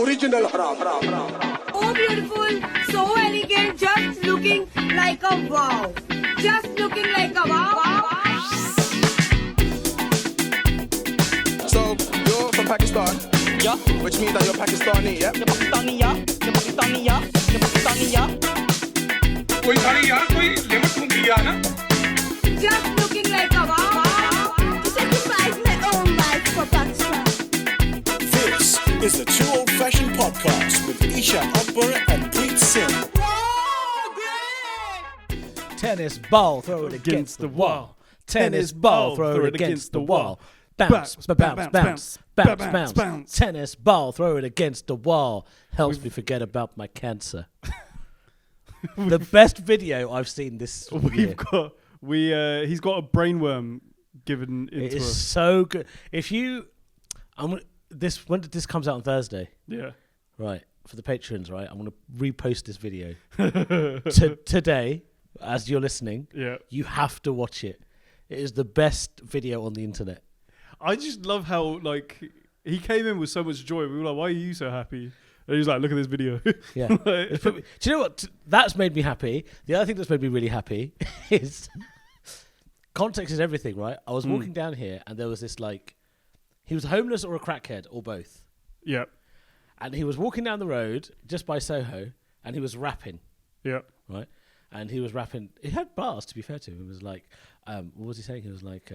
original haram. Oh, beautiful, so elegant, just looking like a wow. Just looking like a wow. So, you're from Pakistan, Yeah, which means that you're Pakistani, yeah? you're Pakistani, yeah. You're Pakistani, yeah. You're Pakistani, yeah. कोई सारी यार कोई limit होती है ना Just looking like a wow. To sacrifice my own life for Pakistan. This is the Two Old Fashioned Podcast with Isha Akbar and Preet Singh. Tennis ball, throw it against the wall. Tennis ball, throw it against the wall. Bounce, bounce, bounce, bounce. Tennis ball, throw it against the wall. Helps me forget about my cancer. The best video I've seen this year. He's got a brainworm given It into is us. so good. When this comes out on Thursday, Yeah. right? For the patrons, right? I'm gonna repost this video today as you're listening. Yeah. You have to watch it. It is the best video on the internet. I just love how he came in with so much joy. We were like, "Why are you so happy?" And he was like, "Look at this video." Yeah. Like- Do you know what? That's made me happy. The other thing that's made me really happy is context is everything, right? I was walking down here and there was this he was homeless or a crackhead or both. Yeah. And he was walking down the road just by Soho and he was rapping, Yeah. right? And he was rapping. He had bars, to be fair to him. He was like, what was he saying? He was like,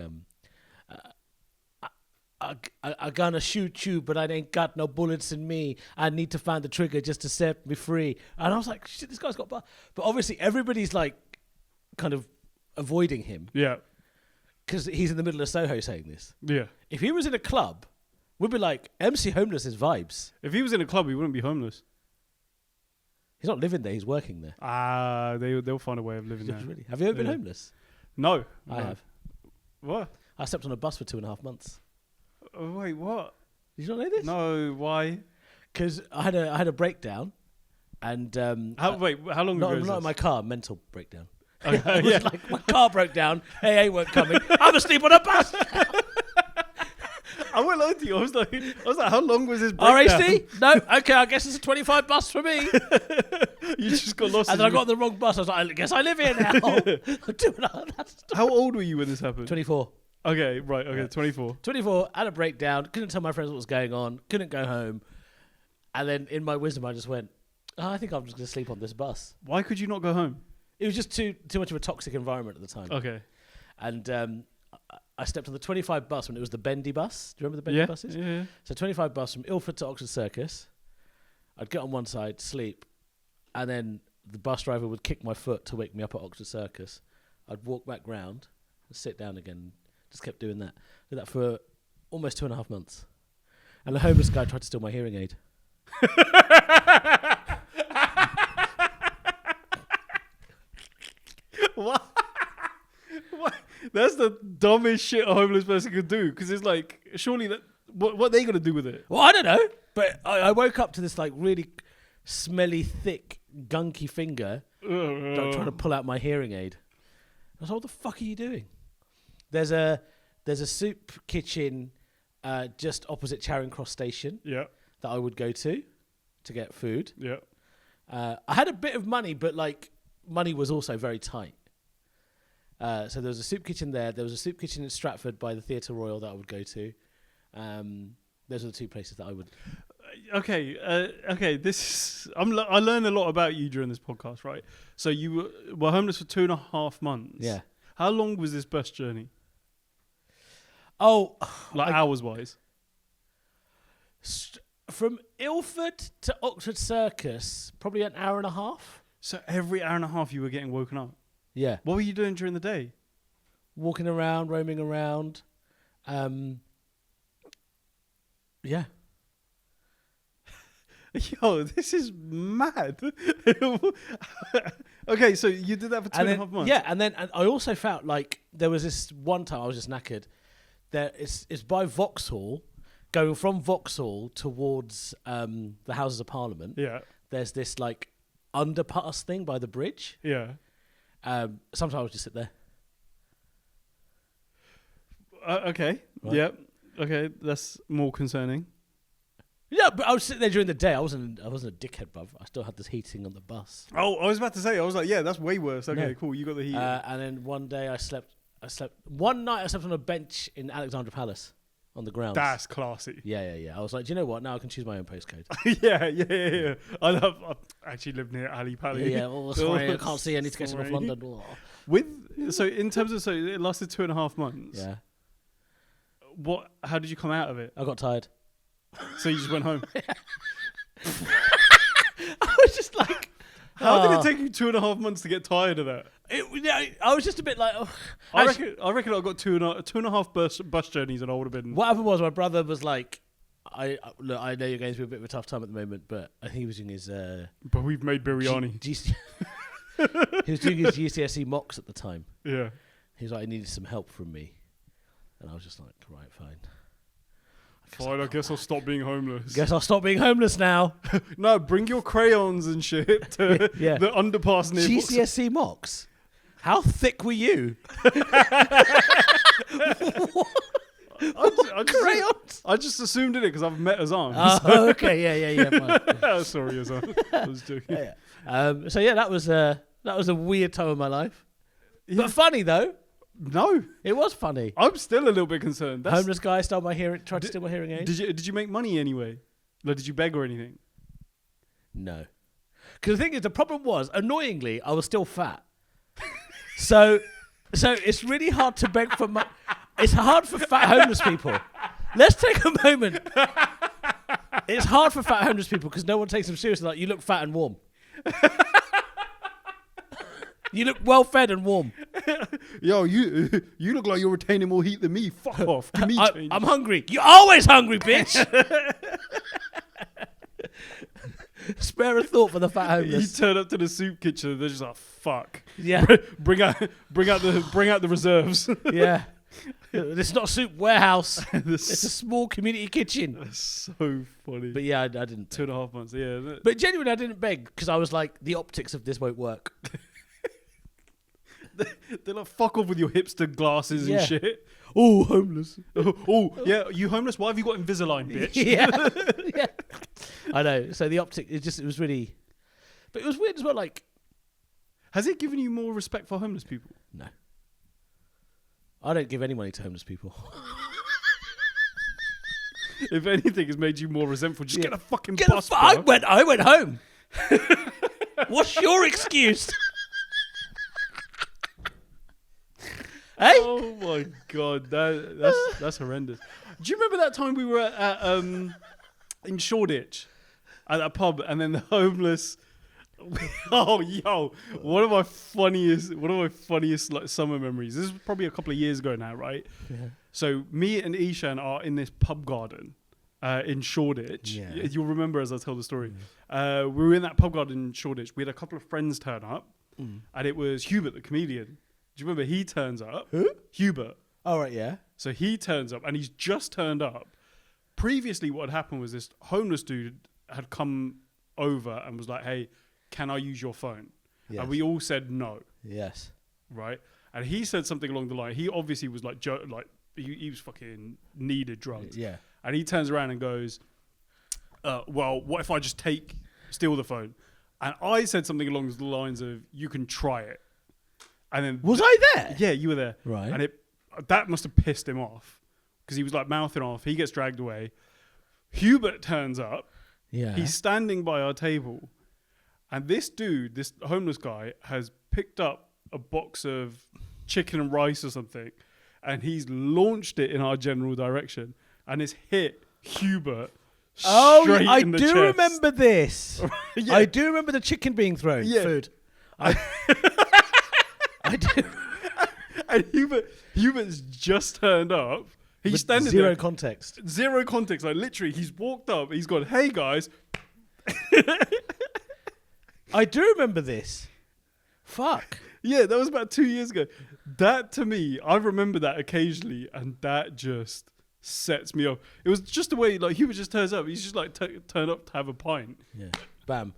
I gonna shoot you, but I ain't got no bullets in me. I need to find the trigger just to set me free. And I was like, shit, this guy's got bars. But obviously everybody's kind of avoiding him Yeah. because he's in the middle of Soho saying this. Yeah. If he was in a club, we'd be like, MC Homeless is vibes. If he was in a club, he wouldn't be homeless. He's not living there, he's working there. They'll find a way of living there. Really? Have you ever been Yeah. homeless? No. I have. What? I slept on a bus for 2.5 months. Oh, wait, what? Did you not know this? No, why? Because I had a breakdown, and How long ago is not this? in my car, mental breakdown. Okay, It was like my car broke down. AA weren't coming. I'm asleep on a bus. I won't lie to you. I was like, how long was this breakdown? RAC? No. Okay, I guess it's a 25 bus for me. You just got lost. And then I got on the wrong bus. I was like, I guess I live here now. How old were you when this happened? 24. Okay, right. Okay, 24. 24, had a breakdown, couldn't tell my friends what was going on, couldn't go home. And then in my wisdom, I just went, I think I'm just going to sleep on this bus. Why could you not go home? It was just too much of a toxic environment at the time. Okay. And I stepped on the 25 bus when it was the Bendy bus. Do you remember the Bendy buses? Yeah. So 25 bus from Ilford to Oxford Circus. I'd get on one side, sleep, and then the bus driver would kick my foot to wake me up at Oxford Circus. I'd walk back round and sit down again. Just kept doing that. Did that for almost 2.5 months. And the homeless guy tried to steal my hearing aid. What? That's the dumbest shit a homeless person could do. Because it's like, surely that. What are they going to do with it? Well, I don't know. But I woke up to this really smelly, thick, gunky finger trying to pull out my hearing aid. I was like, what the fuck are you doing? There's a soup kitchen just opposite Charing Cross Station Yeah. that I would go to get food. Yeah. I had a bit of money, but money was also very tight. So there was a soup kitchen there. There was a soup kitchen in Stratford by the Theatre Royal that I would go to. Those are the two places that I would. Okay. I learned a lot about you during this podcast, right? So you were homeless for 2.5 months. Yeah. How long was this bus journey? Oh, Hours wise? from Ilford to Oxford Circus, probably an hour and a half. So every hour and a half you were getting woken up. Yeah. What were you doing during the day? Walking around, roaming around. Yeah. Yo, this is mad. Okay, so you did that for 2.5 months. Yeah, and I also felt like there was this one time I was just knackered. It's by Vauxhall, going from Vauxhall towards the Houses of Parliament. Yeah. There's this underpass thing by the bridge. Yeah. Sometimes I would just sit there. Okay. Right. Yep. Okay, that's more concerning. Yeah, but I was sitting there during the day. I wasn't a dickhead, bruv. I still had this heating on the bus. Oh, I was about to say. I was like, yeah, that's way worse. Okay, No. cool. You got the heat. And then one day I slept. One night I slept on a bench in Alexandra Palace on the ground. That's classy. Yeah. I was like, do you know what? Now I can choose my own postcode. yeah. I actually lived near Ali Pali. yeah. Oh, sorry, I can't see. I need to get to North Sorry. London. Oh. So in terms of it lasted 2.5 months. Yeah. How did you come out of it? I got tired. So you just went home. I was just like, How did it take you 2.5 months to get tired of that? I was just a bit like, oh. I reckon I got two and a half bus journeys, and I would have been. What happened was my brother was like, I know you're going through a bit of a tough time at the moment, but I think he was doing his. But we've made biryani. He was doing his GCSE mocks at the time. Yeah. He was like, I needed some help from me, and I was just like, right, fine. Fine, I guess I'll stop being homeless. Guess I'll stop being homeless now. No, bring your crayons and shit to Yeah. the underpass near GCSE mocks. How thick were you? Crayons. I just assumed it because I've met Azan. Oh, okay, yeah. Fine. Sorry, Azan. I was joking. Yeah. So yeah, that was a weird time of my life, but funny though. No, It was funny. I'm still a little bit concerned. Homeless guy stole my hearing, tried to steal my hearing aid. Did you make money anyway? Like, did you beg or anything? No, because the thing is, the problem was, annoyingly, I was still fat. so it's really hard to beg for money. It's hard for fat homeless people. Let's take a moment. It's hard for fat homeless people because no one takes them seriously. Like, you look fat and warm. You look well fed and warm. Yo, you look like you're retaining more heat than me. Fuck off. Give me change. I'm hungry. You're always hungry, bitch. Spare a thought for the fat You homeless. turn up to the soup kitchen and they're just like, fuck. Yeah, Bring out the reserves. yeah. It's not a soup warehouse. It's a small community kitchen. That's so funny. But yeah, I didn't. 2.5 months, yeah. But genuinely, I didn't beg because I was like, the optics of this won't work. They're like, fuck off with your hipster glasses Yeah. and shit. Oh, homeless. Oh, yeah, you homeless? Why have you got Invisalign, bitch? yeah. I know. So the optic, it was really, but it was weird as well. Like, Has it given you more respect for homeless people? no, I don't give any money to homeless people. If anything, it's made you more resentful. Just Yeah. get a fucking Get a bus, I bro. went home. What's your excuse? Hey? Oh my god, that's horrendous. Do you remember that time we were at in Shoreditch at that pub, and then the homeless? Oh, yo, one of my funniest like summer memories. This is probably a couple of years ago now, right? Yeah. So me and Ishan are in this pub garden in Shoreditch. Yeah. You'll remember as I tell the story. We were in that pub garden in Shoreditch. We had a couple of friends turn up, and it was Hubert, the comedian. Do you remember he turns up? Who? Hubert. All right, yeah. So he turns up, and he's just turned up. Previously, what had happened was this homeless dude had come over and was like, hey, can I use your phone? Yes. And we all said no, Yes. right? And he said something along the line. He obviously was like, he was fucking needed drugs. Yeah. And he turns around and goes, well, what if I just steal the phone? And I said something along the lines of, you can try it. And then Was I there? yeah, you were there. Right. And that must have pissed him off because he was like mouthing off. He gets dragged away. Hubert turns up. Yeah. He's standing by our table. And this dude, this homeless guy, has picked up a box of chicken and rice or something. And he's launched it in our general direction. And it's hit Hubert straight I in the do chest. remember this. Yeah. I do remember the chicken being thrown. Yeah. Food. I do. And Hubert's just turned up. He's With standing zero there. context. Zero context. Like literally, he's walked up. He's gone, hey guys. I do remember this. Fuck. Yeah, that was about 2 years ago. That to me, I remember that occasionally, and that just sets me off. It was just the way like Hubert just turns up. He's just like turn up to have a pint. Yeah. Bam.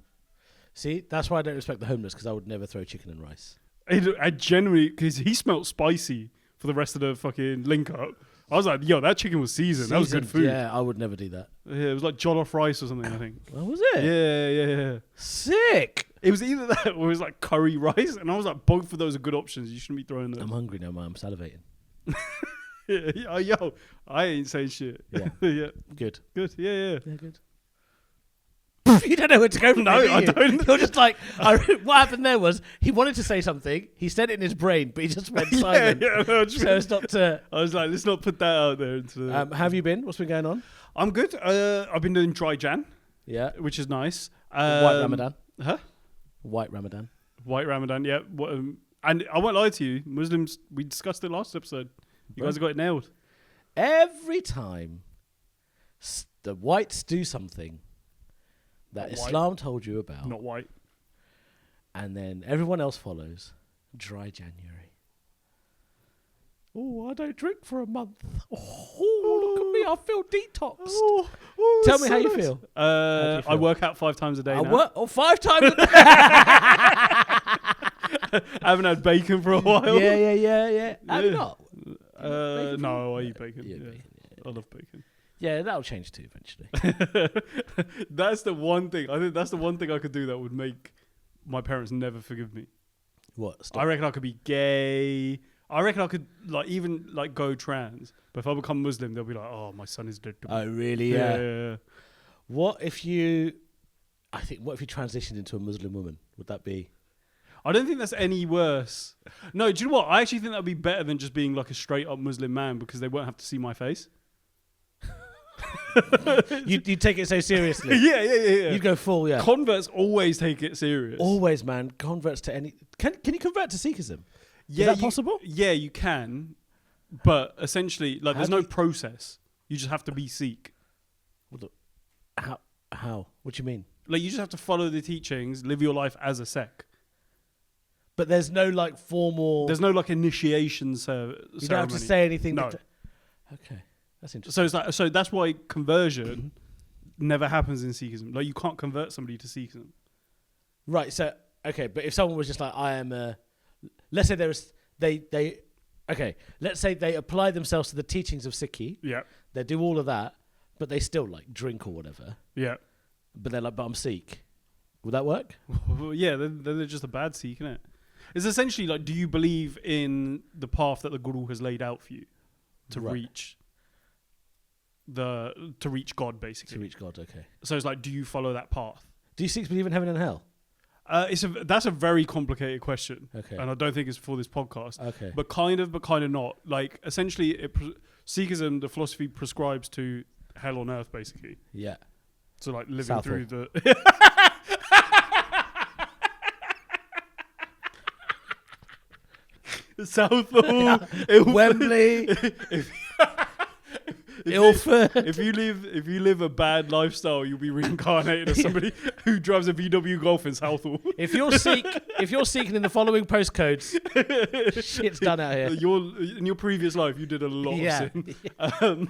See, that's why I don't respect the homeless, because I would never throw chicken and rice. I genuinely, because he smelt spicy for the rest of the fucking link up. I was like, yo, that chicken was seasoned. That was good food. Yeah, I would never do that. Yeah, it was like jollof rice or something, I think. What was it? Yeah. Sick. It was either that or it was like curry rice. And I was like, both of those are good options. You shouldn't be throwing them. I'm hungry now, man. I'm salivating. Yeah, yo, I ain't saying shit. Yeah. Yeah. Good. Good. Yeah. Yeah, good. You don't know where to go from No, there, do I you? don't. You're just like, what happened there was he wanted to say something. He said it in his brain, but he just went silent. No, So it's not to... I was like, let's not put that out there. Into the... How have you been? What's been going on? I'm good. I've been doing dry Jan, Yeah. which is nice. White Ramadan. Huh? White Ramadan. White Ramadan, yeah. And I won't lie to you, Muslims, we discussed it last episode. You guys got it nailed. Every time the whites do something that Not white. Islam told you about, Not white. and then everyone else follows, dry January. Oh, I don't drink for a month. Oh, look at me, I feel detoxed. Tell me how you feel. I feel? work out 5 times a day I now. work 5 times a day. I haven't had bacon for a while. Yeah. Have you not? No, I eat bacon. Yeah, Yeah. bacon, I love bacon. Yeah, that'll change too eventually. That's the one thing. I think that's the one thing I could do that would make my parents never forgive me. What? I Stop. reckon I could be gay. I reckon I could even go trans. But if I become Muslim, they'll be like, "Oh, my son is dead." Oh, really? Yeah. What if you transitioned into a Muslim woman? Would that be? I don't think that's any worse. No, do you know what? I actually think that'd be better than just being like a straight up Muslim man because they won't have to see my face. You take it so seriously. Yeah. You'd go full, yeah. Converts always take it serious. Always, man. Converts to any. Can you convert to Sikhism? Yeah, Is that possible? Yeah, you can. But essentially, like, How there's do no you- process. You just have to be Sikh. How? What do you mean? Like, you just have to follow the teachings, live your life as a sect. But there's no like formal. There's no like initiation you don't have to say anything. No. Okay, that's interesting. So it's like, so that's why conversion never happens in Sikhism. Like, you can't convert somebody to Sikhism. Right. So okay, but if someone was just like, I am a, let's say they okay, let's say they apply themselves to the teachings of Sikhi. Yeah. They do all of that, but they still like drink or whatever. Yeah. But they're like, but I'm Sikh. Would that work? Well, yeah, then they're just a bad Sikh, isn't it? It's essentially like, do you believe in the path that the Guru has laid out for you to Right. reach God, basically? To reach God. Okay. So it's like, do you follow that path? Do you Sikhs believe in heaven and hell? That's a very complicated question. Okay. And I don't think it's for this podcast. Okay. But kind of not. Like, essentially, Sikhism, the philosophy prescribes to hell on earth, basically. Yeah. So, like, living Southall. through the... Southall, Wembley, Ilford. If you live a bad lifestyle, you'll be reincarnated as somebody who drives a VW Golf in Southall. If you're seeking in the following postcodes, shit's done out here. In your previous life, you did a lot Yeah. of sin.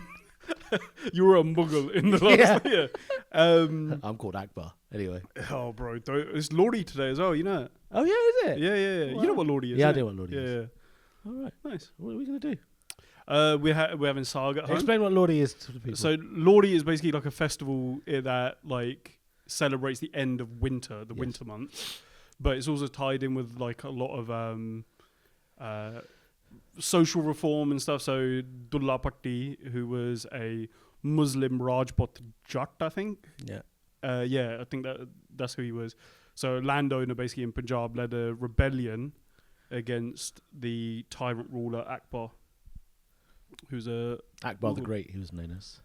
You were a Mughal in the last year. I'm called Akbar. Anyway. Oh, bro, it's Lordy today as well. You know it? Oh yeah, is it? Yeah. Wow. You know what Lordy is? Yeah, I innit? do what Lordy is. Yeah. All right. Nice. What are we gonna do? We're having Saga at home. Explain what Lordy is to the people. So Lordy is basically like a festival that like celebrates the end of winter, the winter months, but it's also tied in with like a lot of social reform and stuff. So Dullah Bhatti, who was a Muslim Rajput Jat, I think. yeah. I think that's who he was. So a landowner basically in Punjab led a rebellion against the tyrant ruler Akbar, who's a Akbar the Great, he was known as.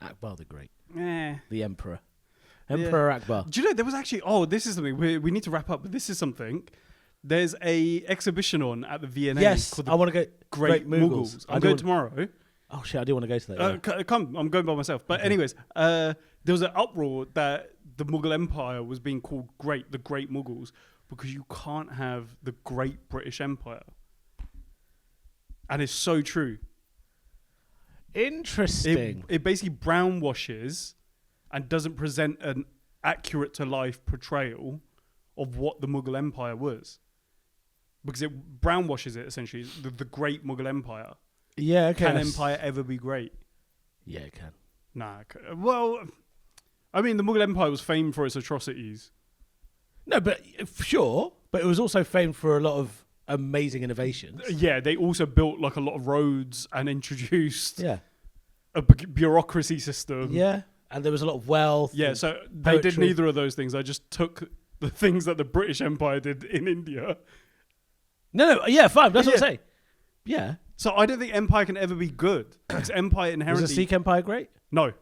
Akbar the Great. eh. The Emperor. Emperor Akbar. Do you know there was actually? Oh, this is something we need to wrap up. But this is something. There's a exhibition on at the V&A. Yes, called I want to go. Great Mughals. Mughals. I'm going tomorrow. Oh shit, I do want to go to that. Yeah. Come, I'm going by myself. But anyways, there was an uproar that the Mughal Empire was being called the Great Mughals, because you can't have the Great British Empire. And it's so true. Interesting. It basically brownwashes and doesn't present an accurate to life portrayal of what the Mughal Empire was. Because it brownwashes it, essentially, the Great Mughal Empire. Yeah, okay. Can empire ever be great? Yeah, it can. Nah. Well, I mean, the Mughal Empire was famed for its atrocities. No, but sure. But it was also famed for a lot of amazing innovations. Yeah, they also built like a lot of roads and introduced Yeah. a bureaucracy system. Yeah. And there was a lot of wealth. Yeah, and so they did poetry. neither of those things. I just took the things that the British Empire did in India. No, yeah, fine. That's what I'm Yeah. saying. Yeah. So I don't think empire can ever be good. Because empire Was inherently... the Sikh Empire great? No.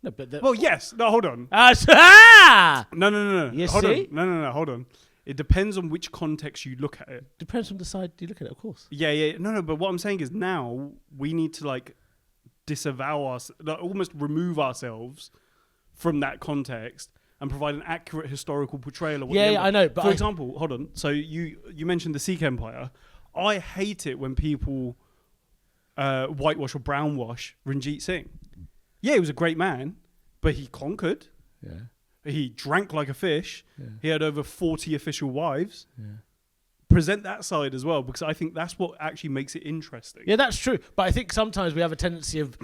No, but... Well, yes. No, hold on. Ah! No. You hold see? on. No, hold on. It depends on which context you look at it. Depends from the side you look at it, of course. Yeah. No, but what I'm saying is now we need to like disavow us, like, almost remove ourselves from that context and provide an accurate historical portrayal of what Yeah, the yeah, empire- I know, but For example, hold on. So you mentioned the Sikh Empire. I hate it when people whitewash or brownwash Ranjit Singh. Yeah, he was a great man, but he conquered. Yeah. He drank like a fish. Yeah. He had over 40 official wives. Present that side as well, because I think that's what actually makes it interesting. Yeah, that's true. But I think sometimes we have a tendency of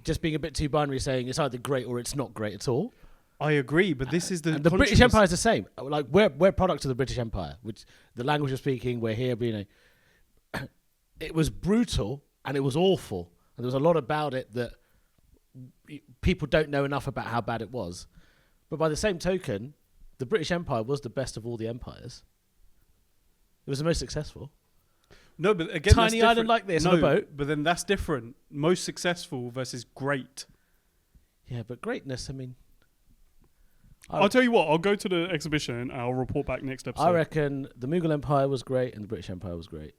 just being a bit too binary, saying it's either great or it's not great at all. I agree, but this is And the British Empire is the same. Like we're products of the British Empire, which the language of speaking, we're here, you know. It was brutal and it was awful. And there was a lot about it that people don't know enough about how bad it was. But by the same token, the British Empire was the best of all the empires. It was the most successful. No, but again, Tiny that's different. island like this no, on a boat. But then that's different. Most successful versus great. Yeah, but greatness, I mean... I'll tell you what, I'll go to the exhibition and I'll report back next episode. I reckon the Mughal Empire was great and the British Empire was great.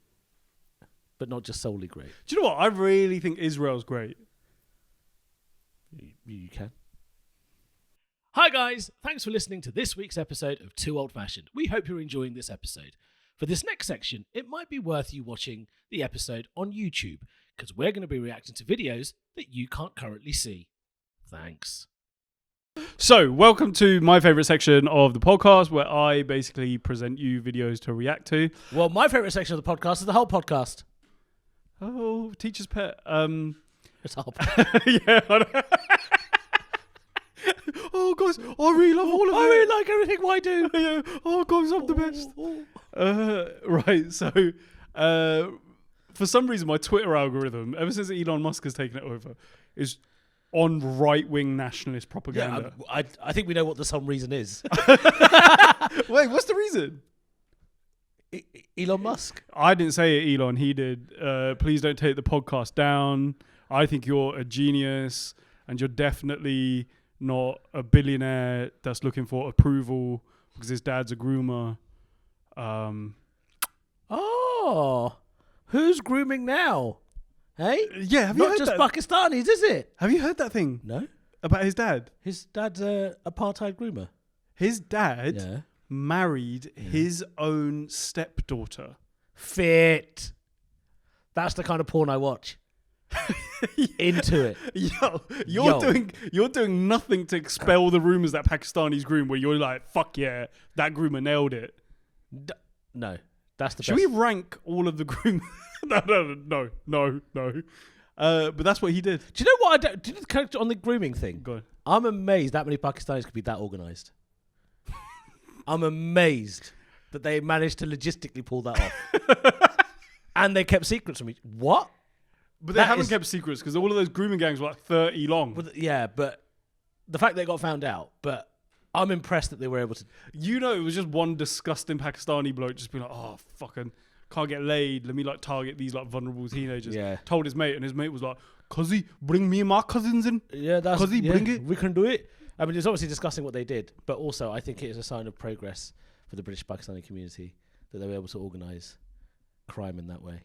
But not just solely great. Do you know what? I really think Israel's great. You can. Hi guys, thanks for listening to this week's episode of Too Old Fashioned. We hope you're enjoying this episode. For this next section, it might be worth you watching the episode on YouTube, because we're going to be reacting to videos that you can't currently see. Thanks. So, welcome to my favourite section of the podcast, where I basically present you videos to react to. Well, my favourite section of the podcast is the whole podcast. Oh, teacher's pet. It's the whole podcast. Yeah. I know. Oh, guys, I really love all of it. I really like everything I do. Yeah. Oh, guys, I'm the best. Right, so for some reason, my Twitter algorithm, ever since Elon Musk has taken it over, is on right-wing nationalist propaganda. Yeah, I think we know what the some reason is. Wait, what's the reason? Elon Musk. I didn't say it, Elon. He did. Please don't take the podcast down. I think you're a genius, and you're definitely not a billionaire that's looking for approval because his dad's a groomer. Oh, who's grooming now? Hey? Yeah, have you Not heard just that? Pakistanis, is it? Have you heard that thing No. about his dad? His dad's a apartheid groomer. His dad Yeah. married his own stepdaughter. Fit. That's the kind of porn I watch. Into it. Yo, Yo. you're doing nothing to expel the rumors that Pakistanis groom. Where you're like, fuck yeah, that groomer nailed it. No, that's the Should best. we rank all of the groom? No. But that's what he did. Do you know what I don't? Do you know on the grooming thing? Go on. I'm amazed that many Pakistanis could be that organised. I'm amazed that they managed to logistically pull that off. And they kept secrets from me. What? But they That haven't is- kept secrets because all of those grooming gangs were like 30 long. Well, yeah, but the fact they got found out. But I'm impressed that they were able to. You know, it was just one disgusting Pakistani bloke just being like, oh, fucking can't get laid. Let me like target these like vulnerable teenagers. Yeah. Told his mate, and his mate was like, Cuzzy, bring me and my cousins in. Yeah, that's. Cuzzy, yeah, bring it. We can do it. I mean, it's obviously discussing what they did, but also I think it is a sign of progress for the British Pakistani community that they were able to organise crime in that way.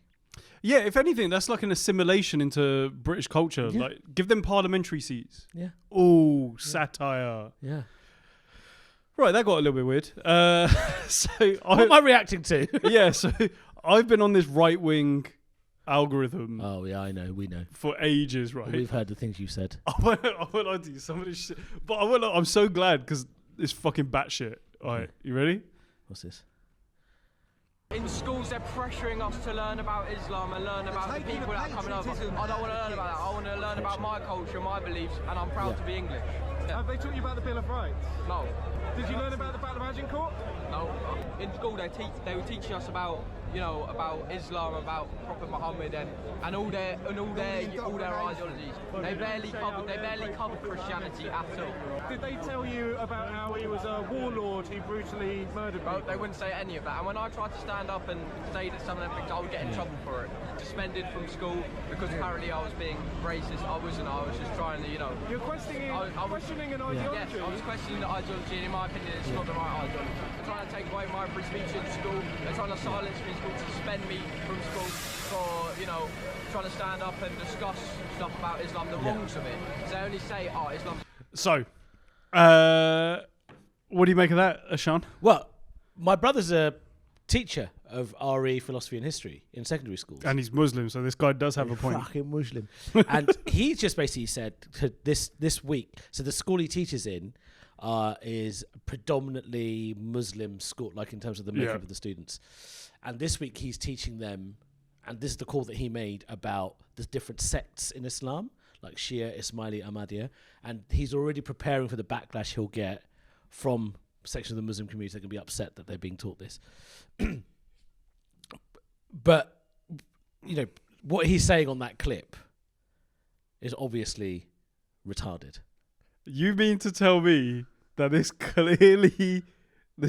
Yeah, if anything, that's like an assimilation into British culture. Yeah. Like, give them parliamentary seats. Yeah. Oh, satire. Yeah. Right, that got a little bit weird. So What am I reacting to? yeah, so I've been on this right-wing algorithm Oh yeah, I know. We know. for ages, right? We've heard the things you said. I won't lie to you, some of this shit. But I'm so glad because it's fucking batshit. All right, you ready? What's this? In schools, they're pressuring us to learn about Islam and learn about the people that are coming over. I don't want to learn about that. I want to learn about my culture, my beliefs, and I'm proud to be English. Have they taught you about the Bill of Rights? No. Did you learn about the Battle of Agincourt? No. In school, they were teaching us about, about Islam, about Prophet Muhammad, and all their ideologies. They barely covered Christianity at all. Did they tell you about how he was a warlord who brutally murdered people? They wouldn't say any of that. And when I tried to stand up and say that some of them things, I would get in trouble for it. Suspended from school because apparently I was being racist. I wasn't. I was just trying to, You're questioning an ideology. Yes, I was questioning the ideology, and in my opinion, it's not the right ideology. They're trying to take away my free speech in school. They're trying to silence me in school, to suspend me from school for, trying to stand up and discuss stuff about Islam, the wrongs of it. So they only say, Islam. So, what do you make of that, Ashan? Well, my brother's a teacher of RE philosophy and history in secondary schools. And he's Muslim, so this guy does have a point. Fucking Muslim. And he just basically said this week, so the school he teaches in is predominantly Muslim school, like in terms of the makeup of the students. And this week he's teaching them, and this is the call that he made about the different sects in Islam, like Shia, Ismaili, Ahmadiyya. And he's already preparing for the backlash he'll get from sections of the Muslim community that can be upset that they're being taught this. But, what he's saying on that clip is obviously retarded. You mean to tell me that this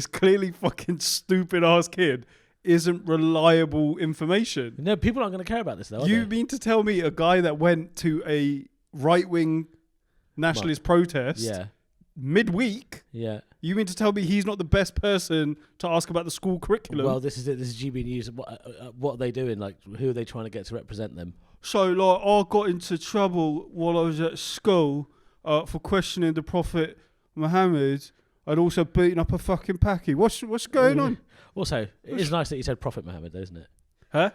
clearly fucking stupid ass kid isn't reliable information? No, people aren't going to care about this, though. You mean to tell me a guy that went to a right-wing nationalist protest midweek? Yeah. You mean to tell me he's not the best person to ask about the school curriculum? Well, this is it. This is GB News. What are they doing? Like, who are they trying to get to represent them? So, I got into trouble while I was at school for questioning the Prophet Muhammad. I'd also beaten up a fucking Paki. What's going on? Also, it is nice that you said Prophet Muhammad, though, isn't it? Huh?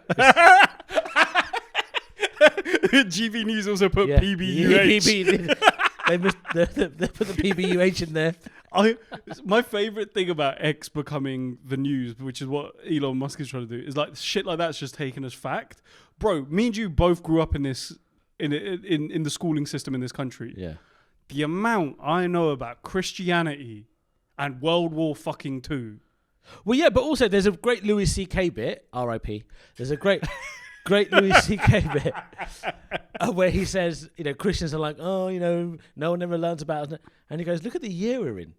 GB News also put PBUH. They put the PBUH in there. My favourite thing about X becoming the news, which is what Elon Musk is trying to do, is like shit like that's just taken as fact. Bro, me and you both grew up in this in the schooling system in this country. Yeah. The amount I know about Christianity and World War fucking II. Well, yeah, but also there's a great Louis C.K. bit, R.I.P. There's a great Louis C.K. bit where he says, Christians are like, no one ever learns about it. And he goes, look at the year we're in.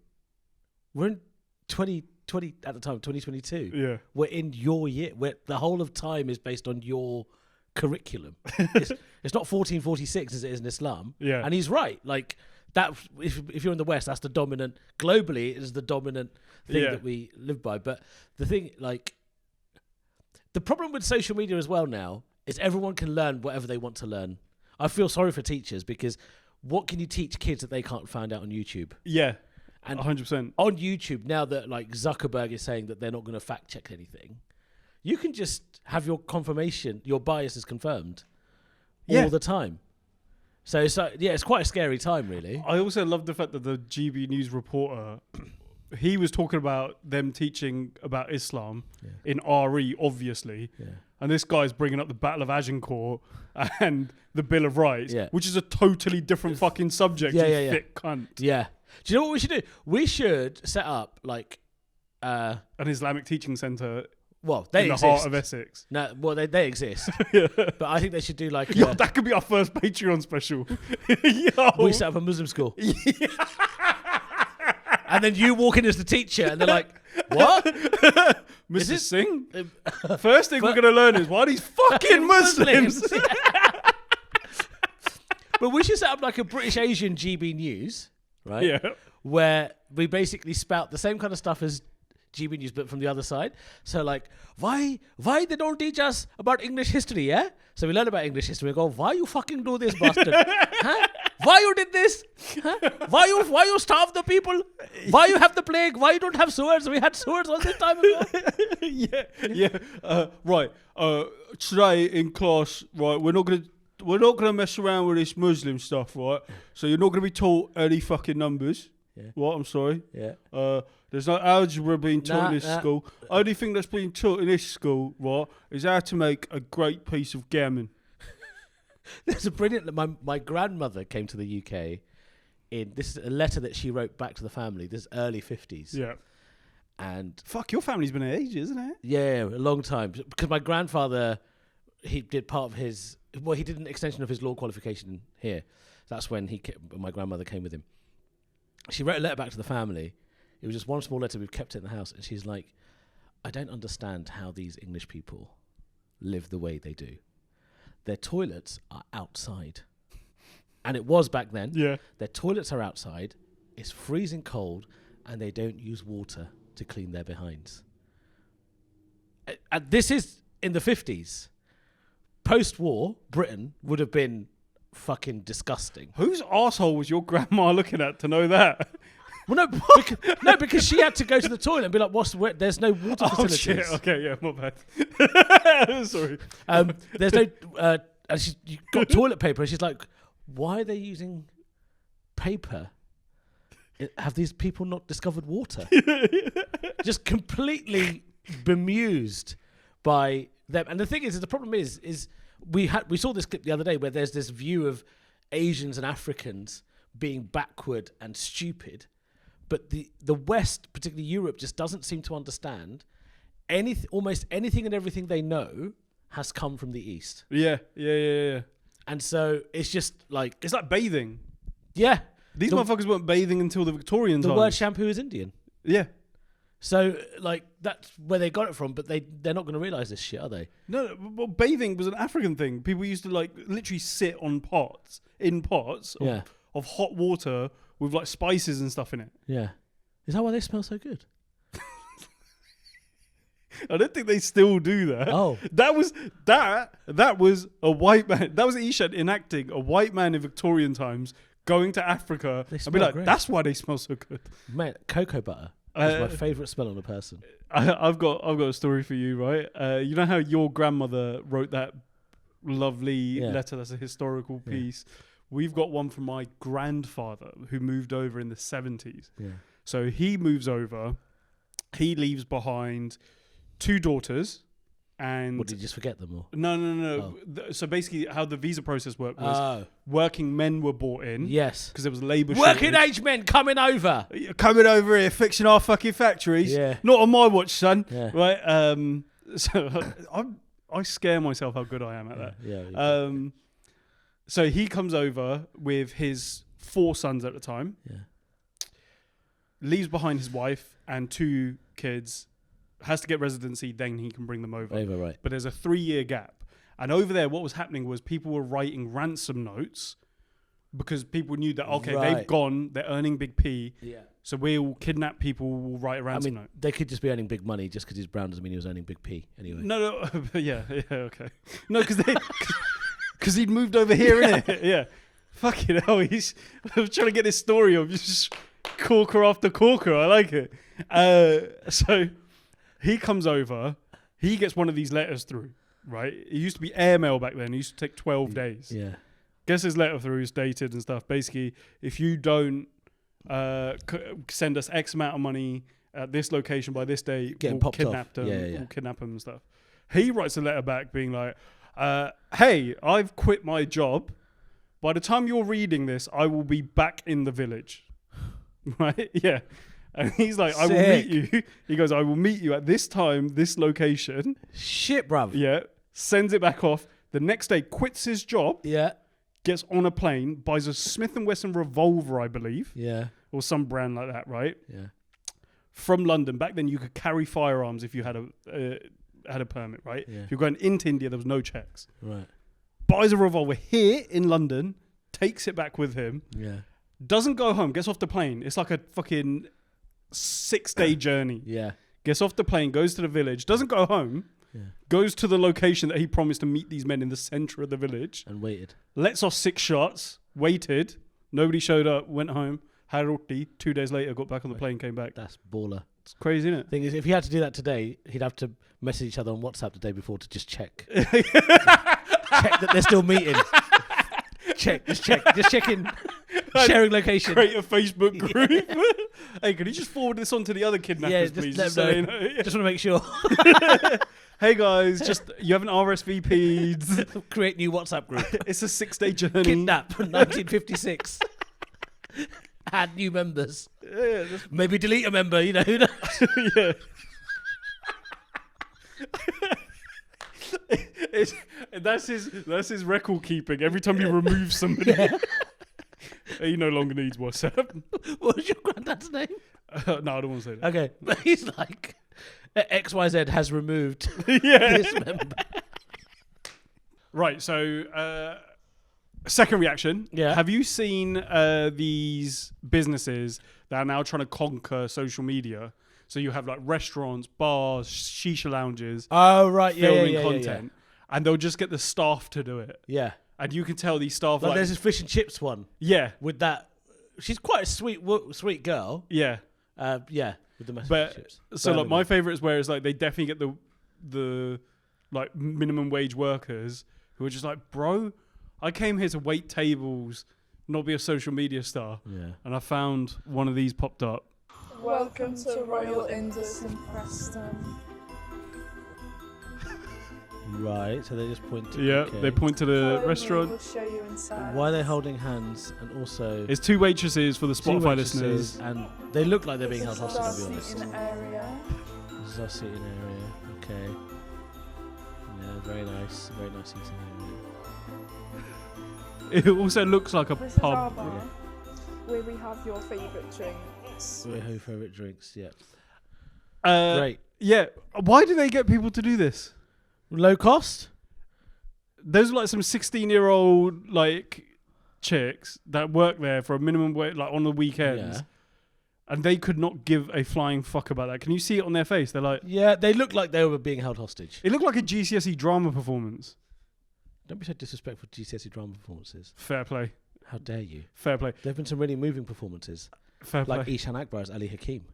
We're in 2020 at the time, 2022. Yeah. We're in your year, where the whole of time is based on your curriculum. It's not 1446 as it is in Islam. Yeah. And he's right. Like, that, if you're in the West, that's the dominant, globally, it is the dominant thing that we live by. But the thing, the problem with social media as well now is everyone can learn whatever they want to learn. I feel sorry for teachers because what can you teach kids that they can't find out on YouTube? Yeah, and 100%. On YouTube, now that Zuckerberg is saying that they're not going to fact check anything, you can just have your confirmation, your bias is confirmed all the time. So it's quite a scary time, really. I also love the fact that the GB News reporter, he was talking about them teaching about Islam in RE, obviously. Yeah. And this guy's bringing up the Battle of Agincourt and the Bill of Rights, which is a totally different fucking subject, thick cunt. Yeah. Do you know what we should do? We should set up, an Islamic teaching centre. Well, they in exist. the heart of Essex. No, well, they exist. But I think they should do that could be our first Patreon special. We set up a Muslim school. And then you walk in as the teacher and they're like, what? Mr. Singh? First thing we're going to learn is why these fucking Muslims. But we should set up a British Asian GB News, right? Yeah. Where we basically spout the same kind of stuff as GB News, but from the other side. So why they don't teach us about English history, yeah? So we learn about English history. We go, why you fucking do this, bastard? Huh? Why you did this? Huh? Why you starve the people? Why you have the plague? Why you don't have sewers? We had sewers all this time ago. Right. Today in class, right, we're not gonna mess around with this Muslim stuff, right? So you're not gonna be taught any fucking numbers. Yeah. What? I'm sorry. Yeah. There's no algebra being taught Nah, in this nah. school. Only thing that's being taught in this school, right, is how to make a great piece of gammon. There's a brilliant. My grandmother came to the UK. This is a letter that she wrote back to the family. This is early 50s. Yeah. And Fuck, your family's been here ages, isn't it? yeah, a long time. Because my grandfather, he did part of his. Well, he did an extension of his law qualification here. That's when my grandmother came with him. She wrote a letter back to the family. It was just one small letter. We've kept it in the house, and she's like, "I don't understand how these English people live the way they do. Their toilets are outside." And it was back then. Yeah. Their toilets are outside, it's freezing cold, and they don't use water to clean their behinds. This is in the 50s. Post-war, Britain would have been fucking disgusting. Whose arsehole was your grandma looking at to know that? Well, because she had to go to the toilet and be like, there's no water facilities. Shit. Okay, yeah, my bad. Sorry. There's no... and she's got toilet paper, and she's like, why are they using paper? Have these people not discovered water? Just completely bemused by them. And the thing is the problem is we saw this clip the other day where there's this view of Asians and Africans being backward and stupid, but the West, particularly Europe, just doesn't seem to understand almost anything and everything they know has come from the East. Yeah. And so it's just like... It's like bathing. Yeah. These motherfuckers weren't bathing until the Victorian times. The word shampoo is Indian. Yeah. So, like, that's where they got it from, but they're not going to realise this shit, are they? No, well, bathing was an African thing. People used to, like, literally sit on pots of hot water with, like, spices and stuff in it. Yeah. Is that why they smell so good? I don't think they still do that. Oh. That was a white man. That was Isha enacting a white man in Victorian times going to Africa and be smell like, great. that's why they smell so good. Mate, cocoa butter is my favourite smell on a person. I've got a story for you, right? You know how your grandmother wrote that lovely letter that's a historical piece? We've got one from my grandfather who moved over in the 70s. Yeah. So he moves over. He leaves behind 2 daughters. And what, did you just forget them all? No. Oh. So basically how the visa process worked was working men were brought in. Yes. Because there was labour Working age men coming over. Coming over here, fixing our fucking factories. Yeah. Not on my watch, son. Yeah. Right? So I scare myself how good I am at that. Yeah. So he comes over with his 4 sons at the time. Yeah. Leaves behind his wife and 2 kids. Has to get residency, then he can bring them over. Right. But there's a 3-year gap. And over there, what was happening was people were writing ransom notes because people knew that, okay, they've gone, they're earning big P. Yeah. So we'll kidnap people, we'll write a ransom note. They could just be earning big money just because he's brown doesn't mean he was earning big P anyway. No, yeah, okay. No, because he'd moved over here, innit? Yeah. Fucking hell, I was trying to get this story of just corker after corker. I like it. So he comes over, he gets one of these letters through, right? It used to be airmail back then. It used to take 12 days. Yeah. Gets his letter through, it's dated and stuff. Basically, if you don't send us X amount of money at this location by this day, we'll kidnap them. We'll kidnap them and stuff. He writes a letter back being like, hey, I've quit my job. By the time you're reading this, I will be back in the village. Right? Yeah. And he's like, I will meet you. He goes, I will meet you at this time, this location. Shit, bruv. Yeah. Sends it back off. The next day, quits his job. Yeah. Gets on a plane, buys a Smith & Wesson revolver, I believe. Yeah. Or some brand like that, right? Yeah. From London. Back then, you could carry firearms if you had a permit, right? Yeah. If you're going into India, there was no checks. Right. Buys a revolver here in London, takes it back with him. Yeah. Doesn't go home, gets off the plane. It's like a fucking 6-day journey. Yeah. Gets off the plane, goes to the village, doesn't go home, goes to the location that he promised to meet these men in the centre of the village. And waited. Lets off 6 shots, waited, nobody showed up, went home, had roti, 2 days later, got back on the plane, came back. That's baller. It's crazy, isn't it? Thing is, if he had to do that today, he'd have to message each other on WhatsApp the day before to just check. Check that they're still meeting. Just checking. Sharing location. Create a Facebook group. Hey, can you just forward this on to the other kidnappers, just please? let Just so them you know. know. Just want to make sure. Hey guys, just you haven't RSVP'd. Create new WhatsApp group. It's a 6-day journey. Kidnap 1956. Add new members. Yeah, Maybe delete a member. You know who knows? yeah. That's his record keeping. Every time you remove somebody, he no longer needs WhatsApp. What was your granddad's name? No, I don't want to say that. Okay, but he's like XYZ has removed Yeah. this member. Right. So, second reaction. Yeah. Have you seen these businesses that are now trying to conquer social media? So you have like restaurants, bars, shisha lounges, Oh right, filming yeah. content, and they'll just get the staff to do it. Yeah. And you can tell these staff Like like, there's this fish and chips one yeah, with that. She's quite a sweet girl. yeah. Yeah, with the mashed But chips. so like Birmingham. my favorite is where it's like they definitely get the like minimum wage workers who are just like, bro, I came here to wait tables, not be a social media star. Yeah. And I found one of these popped up. Welcome to Royal Indus in Preston. Right, so they just point to. Yeah, okay. they point to the Follow me, restaurant. We'll show you inside. Why are they holding hands and also. It's two waitresses for the two Spotify waitresses, listeners. and they look like they're being This held is our hostage, to be honest. seating area. This is our seating area. Okay. Yeah, very nice. Very nice seating area. It also looks like a This is our pub. bar, where we have your favourite drinks. Your favourite drinks, yeah. Great. Yeah. Why do they get people to do this? Low cost? There's like some 16-year-old like chicks that work there for a minimum wage, like on the weekends, Yeah. and they could not give a flying fuck about that. Can you see it on their face? They're like, Yeah, they look like they were being held hostage. it looked like a GCSE drama performance. Don't be so disrespectful to GCSE drama performances. Fair play. How dare you? Fair play. There have been some really moving performances, Fair like play. Ishan Akbar as Ali Hakim.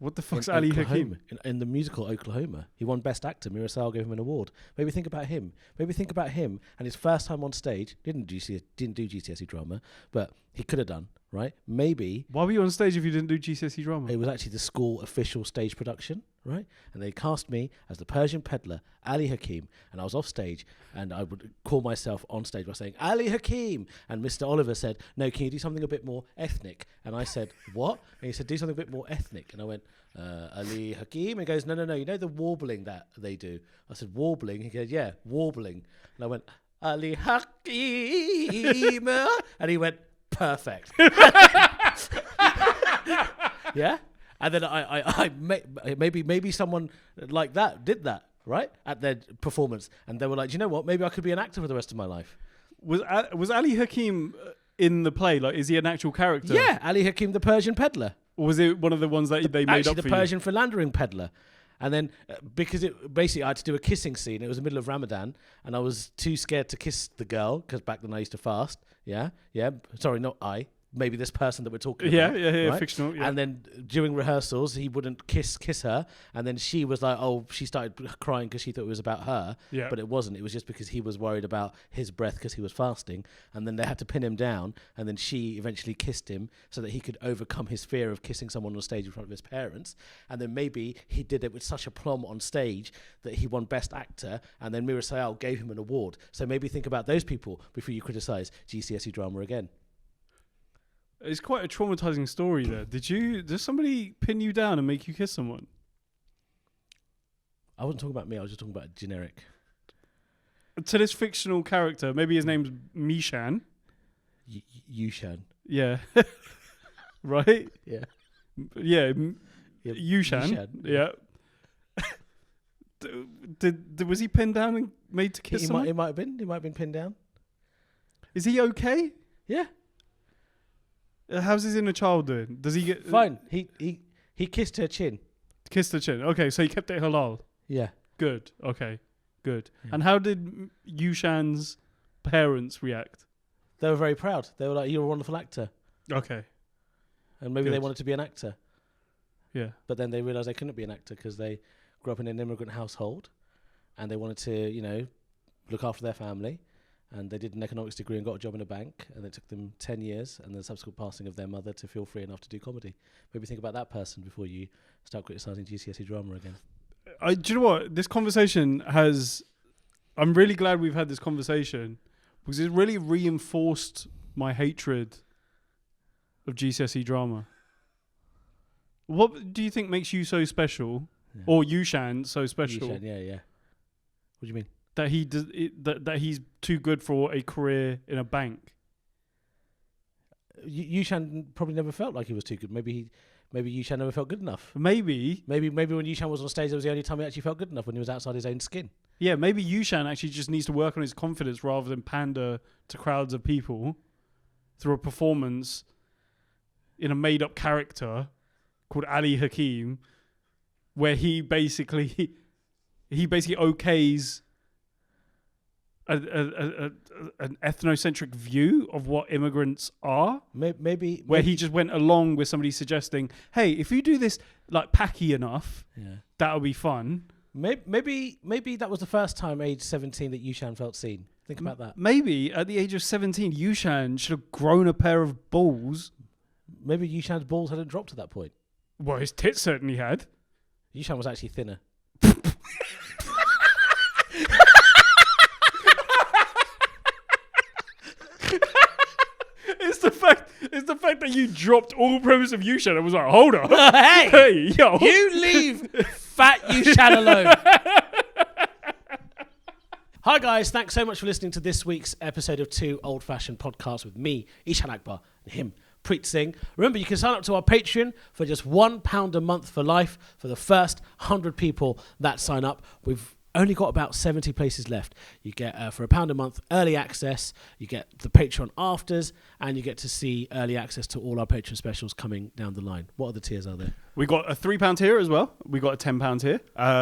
What the fuck's in Ali Oklahoma, Hakim? in the musical Oklahoma. He won Best Actor. Mira Sayal gave him an award. Maybe think about him. Maybe think about him and his first time on stage. Didn't do GCSE drama, but he could have done, right? Maybe Why were you on stage if you didn't do GCSE drama? it was actually the school official stage production, right? And they cast me as the Persian peddler, Ali Hakim, and I was off stage, and I would call myself on stage by saying, Ali Hakim, and Mr. Oliver said, no, can you do something a bit more ethnic? And I said, what? And he said, do something a bit more ethnic. And I went, Ali Hakim. And he goes, no, you know the warbling that they do? I said, warbling? He goes, yeah, warbling. And I went, Ali Hakim. And he went, perfect. Yeah? And then maybe someone like that did that, right? At their performance. And they were like, do you know what? Maybe I could be an actor for the rest of my life. Was Ali Hakim in the play? Like, is he an actual character? Yeah, Ali Hakim, the Persian peddler. Or was it one of the ones that they made Actually, up the for Persian philandering peddler. And then, because it basically, I had to do a kissing scene. It was the middle of Ramadan, and I was too scared to kiss the girl because back then I used to fast. Yeah. Sorry, not I. Maybe this person that we're talking Yeah, about. yeah, right? fictional. Yeah. And then during rehearsals, he wouldn't kiss her, and then she was like, "Oh," she started crying because she thought it was about her, Yeah. but it wasn't. It was just because he was worried about his breath because he was fasting, and then they had to pin him down, and then she eventually kissed him so that he could overcome his fear of kissing someone on stage in front of his parents, and then maybe he did it with such aplomb on stage that he won Best Actor, and then Mira Sayal gave him an award. So maybe think about those people before you criticise GCSE drama again. It's quite a traumatizing story there. Did somebody pin you down and make you kiss someone? I wasn't talking about me, I was just talking about generic. To this fictional character, maybe his name's Mishan. Yushan. Yeah. Right? Yeah. Yeah. Yeah, Yushan. Yushan. Yeah. Was he pinned down and made to kiss He someone? might have been. He might have been pinned down. Is he okay? Yeah. How's his inner child doing? Does he get Fine. He kissed her chin. kissed the chin? Okay, so he kept it halal. Yeah. Good. Okay. Good. Yeah. And how did Yushan's parents react? They were very proud. They were like, "You're a wonderful actor," Okay. and maybe they Good. wanted to be an actor, Yeah. but then they realised they couldn't be an actor because they grew up in an immigrant household, and they wanted to, look after their family, and they did an economics degree and got a job in a bank, and it took them 10 years and the subsequent passing of their mother to feel free enough to do comedy. Maybe think about that person before you start criticising GCSE drama again. Do you know what? This conversation has... I'm really glad we've had this conversation because it really reinforced my hatred of GCSE drama. What do you think makes you so special, or Yushan so special? Yushan, yeah. What do you mean? That he does that he's too good for a career in a bank. Yushan probably never felt like he was too good. Maybe Yushan never felt good enough. Maybe when Yushan was on stage, that was the only time he actually felt good enough, when he was outside his own skin. Yeah, maybe Yushan actually just needs to work on his confidence rather than pander to crowds of people through a performance in a made-up character called Ali Hakim, where he basically okays an ethnocentric view of what immigrants are. Maybe he just went along with somebody suggesting, hey, if you do this like packy enough, that'll be fun. Maybe that was the first time, age 17, that Yushan felt seen. Think about that. Maybe at the age of 17, Yushan should have grown a pair of balls. Maybe Yushan's balls hadn't dropped at that point. Well, his tits certainly had. Yushan was actually thinner. It's the fact that you dropped all premise of Yushan and was like, hold up. Hey, yo. You leave fat Yushan alone. Hi guys, thanks so much for listening to this week's episode of Two Old Fashioned Podcasts with me, Ishan Akbar, and him, Preet Singh. Remember, you can sign up to our Patreon for just £1 a month for life for the first 100 people that sign up. We've only got about 70 places left. You get, for £1 a month, early access, you get the Patreon afters, and you get to see early access to all our Patreon specials coming down the line. What other tiers are there? We got a £3 tier as well. We got a £10 tier.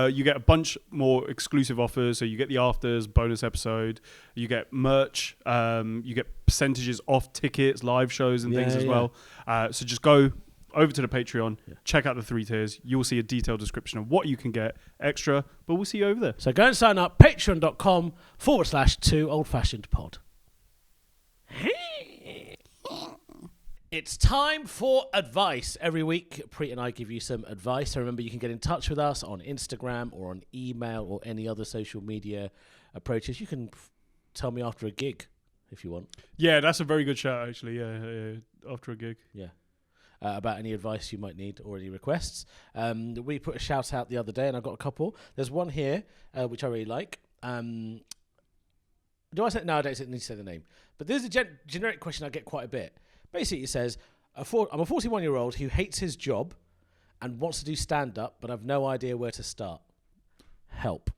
You get a bunch more exclusive offers. So you get the afters, bonus episode. You get merch. You get percentages off tickets, live shows and things as well. So just go over to the Patreon, check out the 3 tiers. You'll see a detailed description of what you can get extra, but we'll see you over there. So go and sign up, patreon.com/2oldfashionedpod. It's time for advice. Every week, Preet and I give you some advice. So remember, you can get in touch with us on Instagram or on email or any other social media approaches. You can tell me after a gig if you want. Yeah, that's a very good shout, actually. Yeah, after a gig. Yeah. About any advice you might need or any requests. We put a shout out the other day, and I've got a couple. There's one here, which I really like. Do I say? No, I don't need to say the name. But there's a generic question I get quite a bit. Basically, it says, I'm a 41-year-old who hates his job and wants to do stand-up, but I've no idea where to start. Help.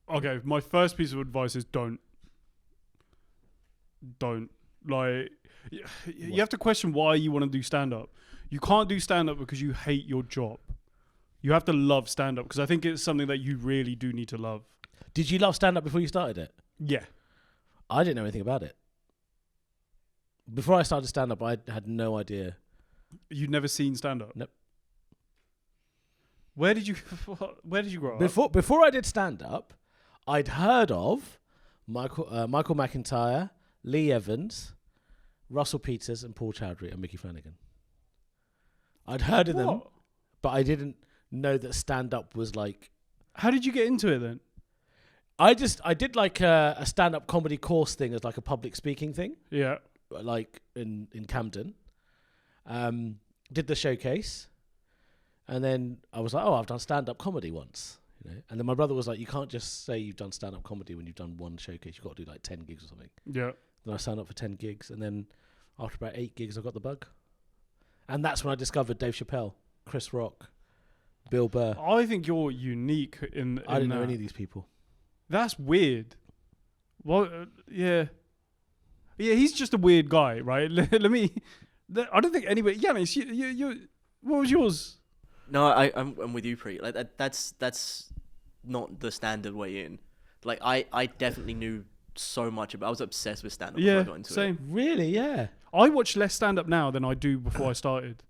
Okay, my first piece of advice is don't. Like, you have to question why you want to do stand-up. You can't do stand-up because you hate your job. You have to love stand-up, because I think it's something that you really do need to love. Did you love stand-up before you started it? Yeah. I didn't know anything about it. Before I started stand-up, I had no idea. You'd never seen stand-up? Nope. Where did you grow up? Before I did stand-up, I'd heard of Michael McIntyre, Lee Evans, Russell Peters, and Paul Chowdhury and Mickey Flanagan. I'd heard of them, but I didn't know that stand-up was like... How did you get into it then? I did like a stand-up comedy course thing as like a public speaking thing. Yeah. Like in Camden. Did the showcase. And then I was like, I've done stand-up comedy once. You know? And then my brother was like, you can't just say you've done stand-up comedy when you've done one showcase. You've got to do like 10 gigs or something. Yeah. Then I signed up for 10 gigs. And then after about 8 gigs, I got the bug. And that's when I discovered Dave Chappelle, Chris Rock, Bill Burr. I think you're unique in I didn't know any of these people. That's weird. Well, yeah. Yeah, he's just a weird guy, right? I don't think anybody... Yanis, you what was yours? No, I'm with you, Preet. Like that's not the standard way in. Like I definitely knew so much about. I was obsessed with stand-up before I got into it. Really, yeah. I watch less stand-up now than I do before I started.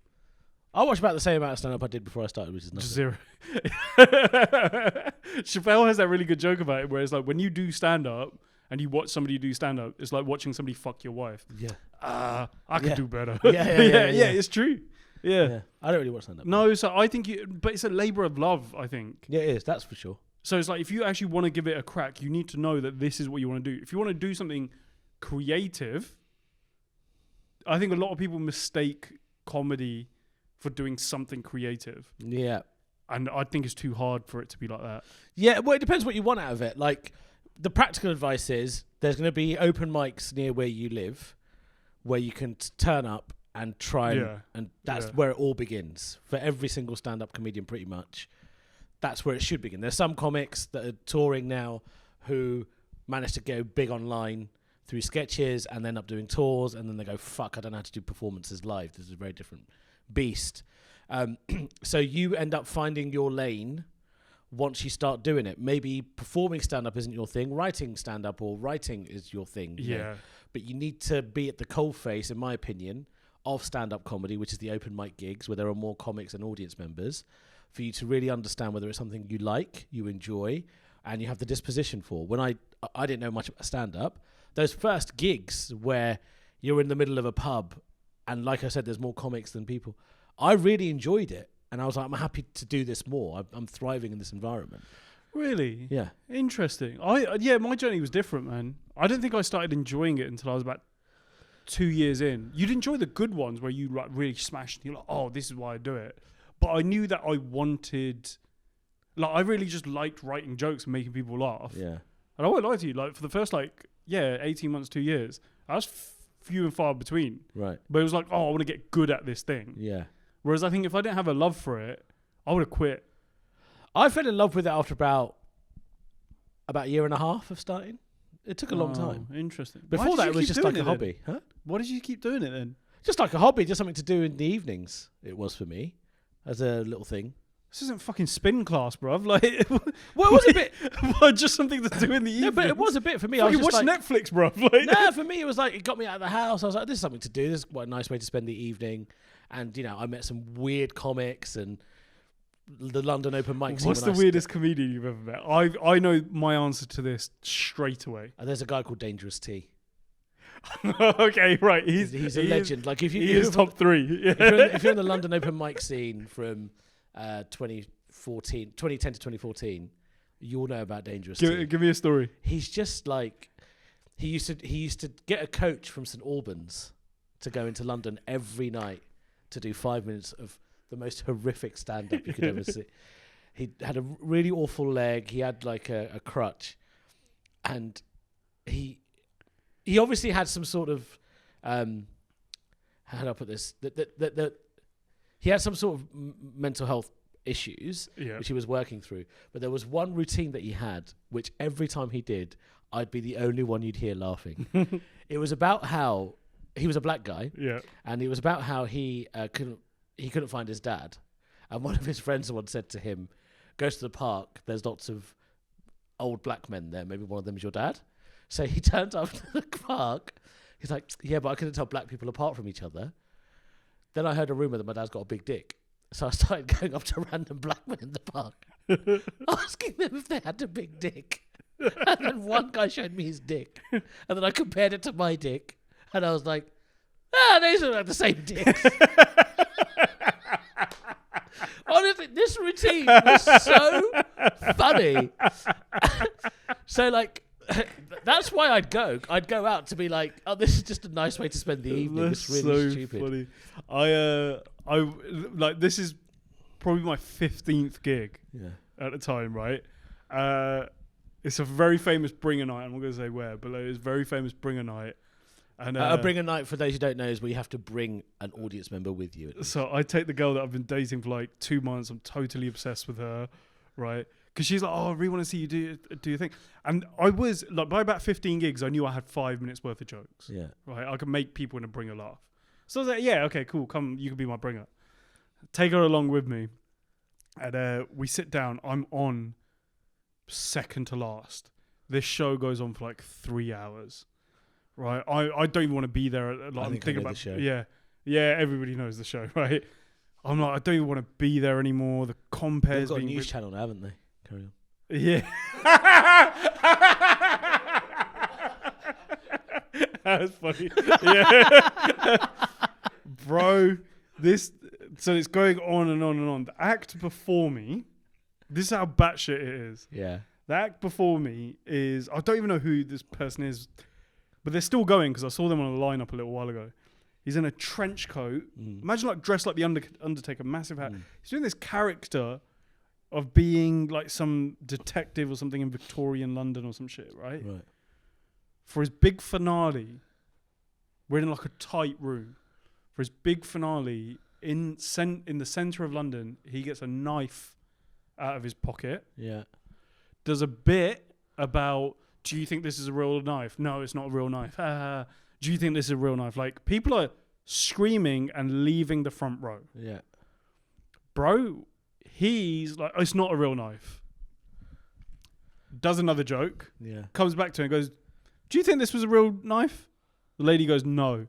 I watch about the same amount of stand-up I did before I started, which is nothing. 0. Chappelle has that really good joke about it, where it's like when you do stand-up and you watch somebody do stand up, it's like watching somebody fuck your wife. Yeah. I could do better. Yeah, it's true. Yeah. I don't really watch stand up. No, so I think but it's a labor of love, I think. Yeah, it is. That's for sure. So it's like, if you actually want to give it a crack, you need to know that this is what you want to do. If you want to do something creative, I think a lot of people mistake comedy for doing something creative. Yeah. And I think it's too hard for it to be like that. Yeah, well, it depends what you want out of it. Like, the practical advice is there's going to be open mics near where you live where you can turn up and try and that's where it all begins. For every single stand-up comedian, pretty much, that's where it should begin. There's some comics that are touring now who manage to go big online through sketches and then end up doing tours, and then they go, fuck, I don't know how to do performances live. This is a very different beast. So you end up finding your lane once you start doing it. Maybe performing stand-up isn't your thing, writing stand-up or writing is your thing. You know? But you need to be at the coalface, in my opinion, of stand-up comedy, which is the open mic gigs where there are more comics and audience members, for you to really understand whether it's something you like, you enjoy, and you have the disposition for. When I didn't know much about stand-up, those first gigs where you're in the middle of a pub and, like I said, there's more comics than people, I really enjoyed it. And I was like, I'm happy to do this more. I'm thriving in this environment. Really? Yeah. Interesting. My journey was different, man. I don't think I started enjoying it until I was about 2 years in. You'd enjoy the good ones where you like really smashed and you're like, oh, this is why I do it. But I knew that I wanted, like, I really just liked writing jokes and making people laugh. Yeah. And I won't lie to you, like, for the first 18 months, 2 years, I was few and far between. Right. But it was like, oh, I want to get good at this thing. Yeah. Whereas I think if I didn't have a love for it, I would have quit. I fell in love with it after about a year and a half of starting. It took a long time. Interesting. Before that, it was just like a hobby. Huh? Why did you keep doing it then? Just like a hobby, just something to do in the evenings. It was for me as a little thing. This isn't fucking spin class, bruv. Like, well, it was a bit. Just something to do in the evening. No, but it was a bit for me. Fucking I was watch just Netflix, bruv. Like, no, for me, it was like it got me out of the house. I was like, this is something to do. This is quite a nice way to spend the evening. And, I met some weird comics and the London open mic scene. What's the weirdest comedian you've ever met? I know my answer to this straight away. There's a guy called Dangerous T. Okay, right. He's a legend. Like if he is top 3. Yeah. If you're in the London open mic scene from 2010 to 2014, you'll know about Dangerous T. Give me a story. He's just like he used to get a coach from St Albans to go into London every night to do 5 minutes of the most horrific stand-up you could ever see. He had a really awful leg. He had like a crutch, and he obviously had some sort of how do I put this? That he had some sort of mental health issues, which he was working through. But there was one routine that he had, which every time he did, I'd be the only one you'd hear laughing. It was about how he was a black guy, and it was about how he couldn't find his dad, and one of his friends once said to him, "Go to the park. There's lots of old black men there. Maybe one of them is your dad." So he turned up to the park. He's like, "Yeah, but I couldn't tell black people apart from each other." Then I heard a rumor that my dad's got a big dick, so I started going up to random black men in the park, asking them if they had a big dick. And then one guy showed me his dick, and then I compared it to my dick, and I was like, these are like the same dicks. Honestly, this routine was so funny. So, like, that's why I'd go. I'd go out to be like, oh, this is just a nice way to spend the evening. That's it's really so stupid. Funny. I like, this is probably my 15th gig at the time, right? It's a very famous bringer night. I'm not going to say where, but it's a very famous bringer night. And a bringer night, for those who don't know, is where you have to bring an audience member with you. So I take the girl that I've been dating for like 2 months. I'm totally obsessed with her, right? Because she's like, oh, I really want to see you do your thing. And I was like, by about 15 gigs, I knew I had 5 minutes worth of jokes. Yeah. Right. I could make people in a bringer laugh. So I was like, yeah, okay, cool. Come, you can be my bringer. Take her along with me. And we sit down. I'm on second to last. This show goes on for like 3 hours. Right, I don't even want to be there. Like, I'm thinking about the show. Yeah, everybody knows the show, right? I'm like, I don't even want to be there anymore. The compares. They've got a news channel now, haven't they? Carry on. Yeah. That's funny. Yeah. Bro, so it's going on and on and on. The act before me, this is how batshit it is. Yeah. The act before me is, I don't even know who this person is, but they're still going because I saw them on a lineup a little while ago. He's in a trench coat. Imagine like dressed like the Undertaker, massive hat. He's doing this character of being like some detective or something in Victorian London or some shit, right? Right. For his big finale, we're in like a tight room. For his big finale, in the centre of London, he gets a knife out of his pocket. Yeah. Does a bit about, do you think this is a real knife? No, it's not a real knife. Do you think this is a real knife? Like, people are screaming and leaving the front row. Yeah. Bro, he's like, it's not a real knife. Does another joke. Yeah. Comes back to him and goes, do you think this was a real knife? The lady goes, no.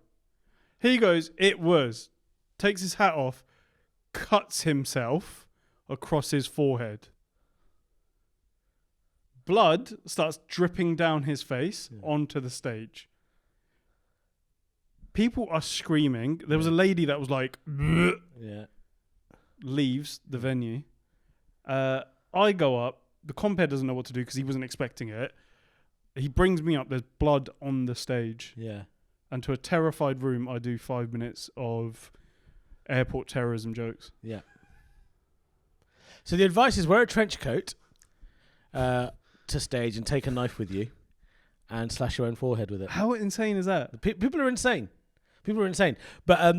He goes, it was. Takes his hat off, cuts himself across his forehead. Blood starts dripping down his face onto the stage. People are screaming. There was a lady that was like, yeah, leaves the venue. I go up. The compere doesn't know what to do because he wasn't expecting it. He brings me up. There's blood on the stage. Yeah. And to a terrified room, I do 5 minutes of airport terrorism jokes. Yeah. So the advice is wear a trench coat to stage and take a knife with you and slash your own forehead with it. How insane is that? People are insane. People are insane. But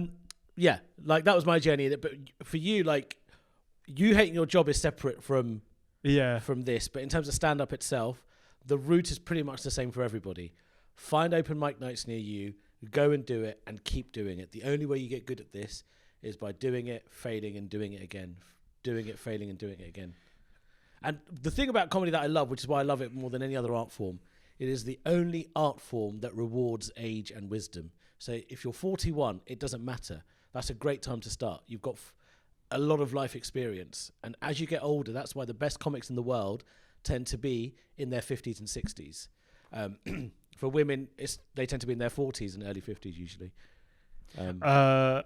yeah, like that was my journey. But for you, like you hating your job is separate from this. But in terms of stand-up itself, the route is pretty much the same for everybody. Find open mic nights near you, go and do it, and keep doing it. The only way you get good at this is by doing it, failing, and doing it again. Doing it, failing, and doing it again. And the thing about comedy that I love, which is why I love it more than any other art form, it is the only art form that rewards age and wisdom. So if you're 41, it doesn't matter. That's a great time to start. You've got a lot of life experience. And as you get older, that's why the best comics in the world tend to be in their 50s and 60s. For women, they tend to be in their 40s and early 50s usually. I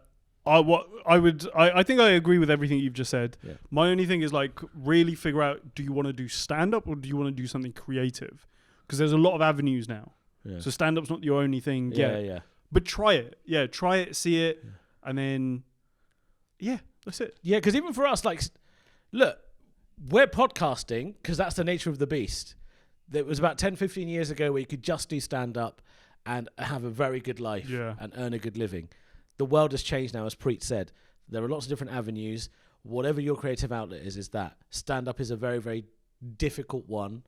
think I agree with everything you've just said. Yeah. My only thing is like really figure out, do you want to do stand-up or do you want to do something creative? Because there's a lot of avenues now. Yeah. So stand-up's not your only thing. Yeah. But try it. Yeah, try it, see it, and then, that's it. Yeah, because even for us, like, look, we're podcasting because that's the nature of the beast. It was about 10, 15 years ago where you could just do stand-up and have a very good life and earn a good living. The world has changed now, as Preet said. There are lots of different avenues. Whatever your creative outlet is that. Stand-up is a very, very difficult one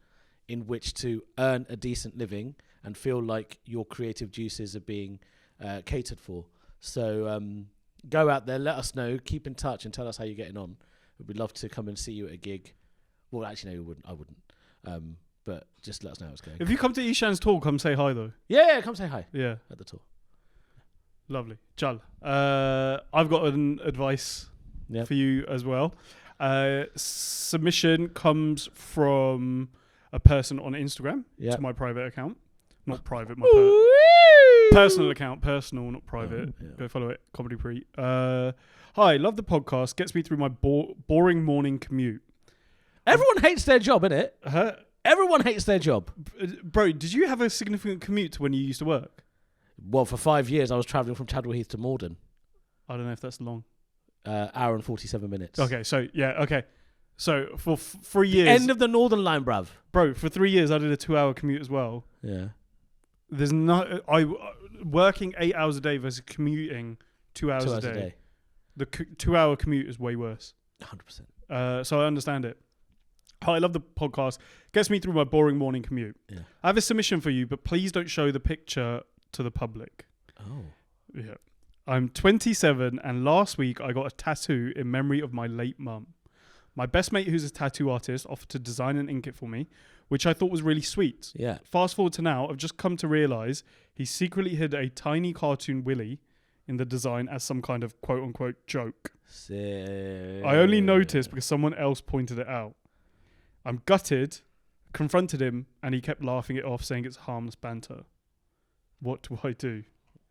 in which to earn a decent living and feel like your creative juices are being catered for. So go out there, let us know, keep in touch and tell us how you're getting on. We'd love to come and see you at a gig. Well, actually, no, I wouldn't. But just let us know how it's going. If you come to Ishan's tour, come say hi though. Yeah, come say hi. Yeah. At the tour. Lovely. Chal. I've got an advice for you as well. Submission comes from a person on Instagram to my private account. Not private, my personal account. Personal, not private. Go follow it. Comedy Preet. Hi, love the podcast. Gets me through my boring morning commute. Everyone hates their job, innit? Everyone hates their job. Bro, did you have a significant commute to when you used to work? Well, for 5 years, I was travelling from Chadwell Heath to Morden. I don't know if that's long. Hour and 47 minutes. Okay, so, So, for 3 years... End of the Northern Line, bruv. Bro, for 3 years, I did a 2-hour commute as well. Yeah. There's no... working 8 hours a day versus commuting 2 hours a day. The 2-hour commute is way worse. 100%. So I understand it. Hi, I love the podcast. Gets me through my boring morning commute. Yeah. I have a submission for you, but please don't show the picture to the public. Oh. Yeah. I'm 27 and last week I got a tattoo in memory of my late mum. My best mate, who's a tattoo artist, offered to design and ink it for me, which I thought was really sweet. Yeah. Fast forward to now, I've just come to realise he secretly hid a tiny cartoon Willy in the design as some kind of quote-unquote joke. Sick. I only noticed because someone else pointed it out. I'm gutted, confronted him, and he kept laughing it off, saying it's harmless banter. What do I do?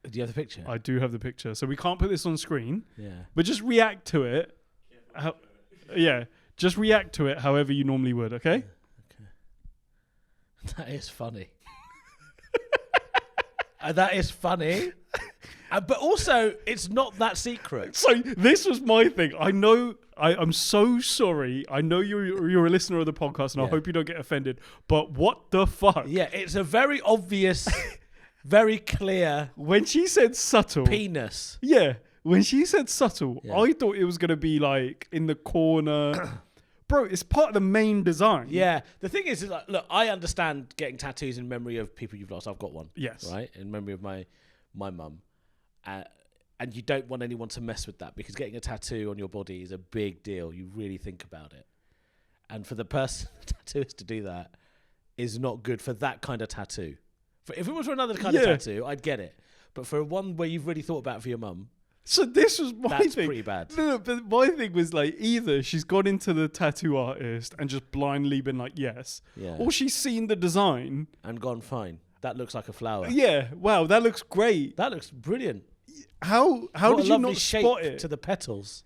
Do you have the picture? I do have the picture. So we can't put this on screen. Yeah. But just react to it. Just react to it however you normally would, okay? That is funny. That is funny. But also, it's not that secret. So this was my thing. I know, I'm so sorry. I know you're a listener of the podcast, and I hope you don't get offended. But what the fuck? Yeah, it's a very obvious, very clear. When she said subtle. Penis. Yeah. When she said subtle, Yeah. I thought it was going to be like in the corner. Bro, it's part of the main design. Yeah. The thing is like, look, I understand getting tattoos in memory of people you've lost. I've got one. Yes. Right? In memory of my mum. And you don't want anyone to mess with that because getting a tattoo on your body is a big deal. You really think about it. And for the person, tattooist to do that is not good for that kind of tattoo. If it was for another kind of tattoo, I'd get it. But for one where you've really thought about it for your mum, so this was my that's thing. pretty bad. No, but my thing was like either she's gone into the tattoo artist and just blindly been like, yes. Yeah. Or she's seen the design. And gone, fine. That looks like a flower. Yeah. Wow, that looks great. That looks brilliant. How What did a you lovely not shape spot it? to the petals.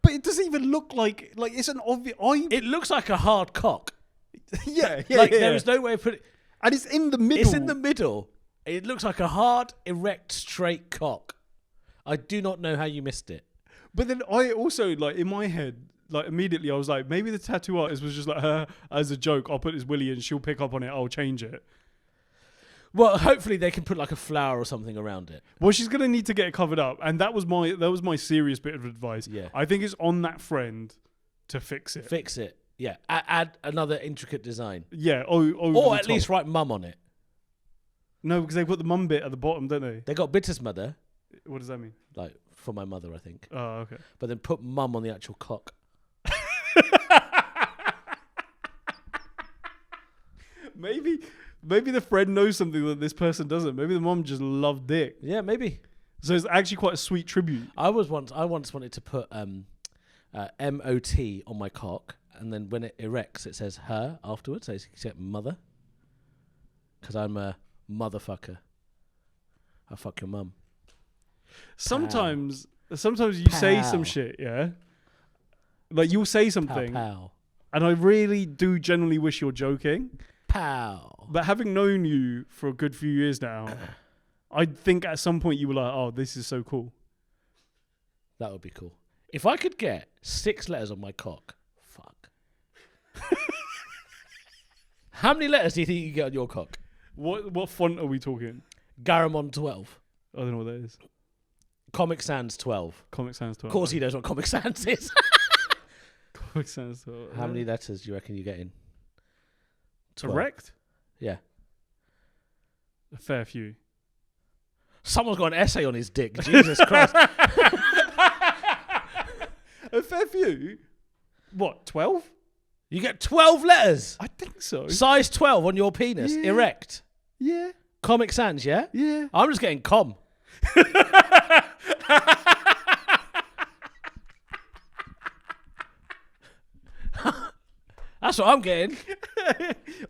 But it doesn't even look like it's an obvious. It looks like a hard cock. yeah. There is no way of putting. And it's in the middle. It's in the middle. It looks like a hard, erect, straight cock. I do not know how you missed it. But then I also like in my head, like immediately I was like, maybe the tattoo artist was just like, as a joke, I'll put this willy and she'll pick up on it. I'll change it. Well, hopefully they can put like a flower or something around it. Well, she's gonna need to get it covered up, and that was my serious bit of advice. Yeah. I think it's on that friend to fix it. Fix it. Yeah. Add another intricate design. Yeah. Or at least write mum on it. No, because they put the mum bit at the bottom, don't they? They got Bitter's mother. What does that mean? Like for my mother, I think. Oh, okay. But then put mum on the actual cock. Maybe the friend knows something that this person doesn't. Maybe the mum just loved dick. Yeah, maybe. So it's actually quite a sweet tribute. I once wanted to put MOT on my cock, and then when it erects, it says her afterwards. So it's mother. Because I'm a motherfucker. I fuck your mum. Sometimes you say some shit, yeah? Like you'll say something, Pow. and I really do genuinely wish you're joking. Pow. But having known you for a good few years now, I think at some point you were like, oh, this is so cool. That would be cool. If I could get 6 letters on my cock, fuck. How many letters do you think you get on your cock? What font are we talking? Garamond 12. I don't know what that is. Comic Sans 12. Comic Sans 12. Of course he knows what Comic Sans is. Comic Sans 12. How many letters do you reckon you get in? 12. Erect? Yeah. A fair few. Someone's got an essay on his dick. Jesus Christ. A fair few? What, 12? You get 12 letters. I think so. Size 12 on your penis. Yeah. Erect. Yeah. Comic Sans, yeah? Yeah. I'm just getting com. That's what I'm getting.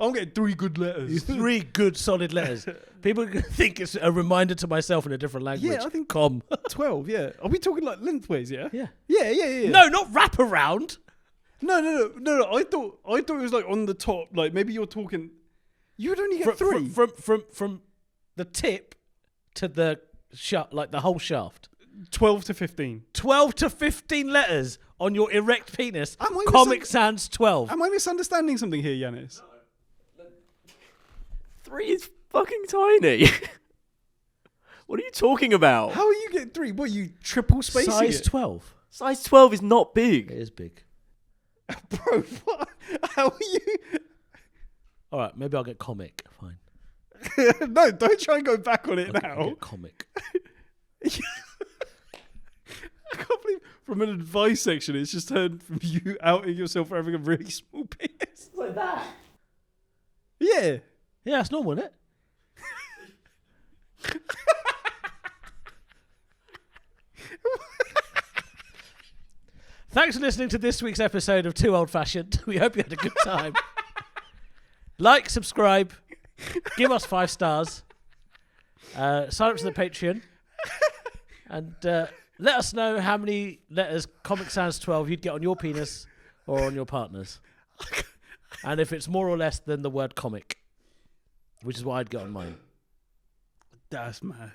I'm getting 3 good letters. 3 good solid letters. People think it's a reminder to myself in a different language. Yeah, I think com. 12, yeah. Are we talking like lengthways, yeah? Yeah. Yeah. No, not wrap around. No. I thought it was like on the top. Like maybe you're talking. You would only get 3 from the tip to the like the whole shaft. 12 to 15. 12 to 15 letters on your erect penis. Am I Comic Sans 12. Am I misunderstanding something here, Yanis? 3 is fucking tiny. What are you talking about? How are you getting 3? What, you triple spacing Size it? 12. Size 12 is not big. It is big. Bro, what? How are you? All right, maybe I'll get comic. Fine. No, don't try and go back on it I'll now. get comic. I can't believe from an advice section it's just turned from you outing yourself for having a really small penis. Like that? Yeah. Yeah, that's normal, isn't it? Thanks for listening to this week's episode of Too Old Fashioned. We hope you had a good time. Like, subscribe, give us 5 stars. Sign up to the Patreon. And let us know how many letters Comic Sans 12 you'd get on your penis or on your partner's. And if it's more or less than the word comic, which is what I'd get on mine. That's mad.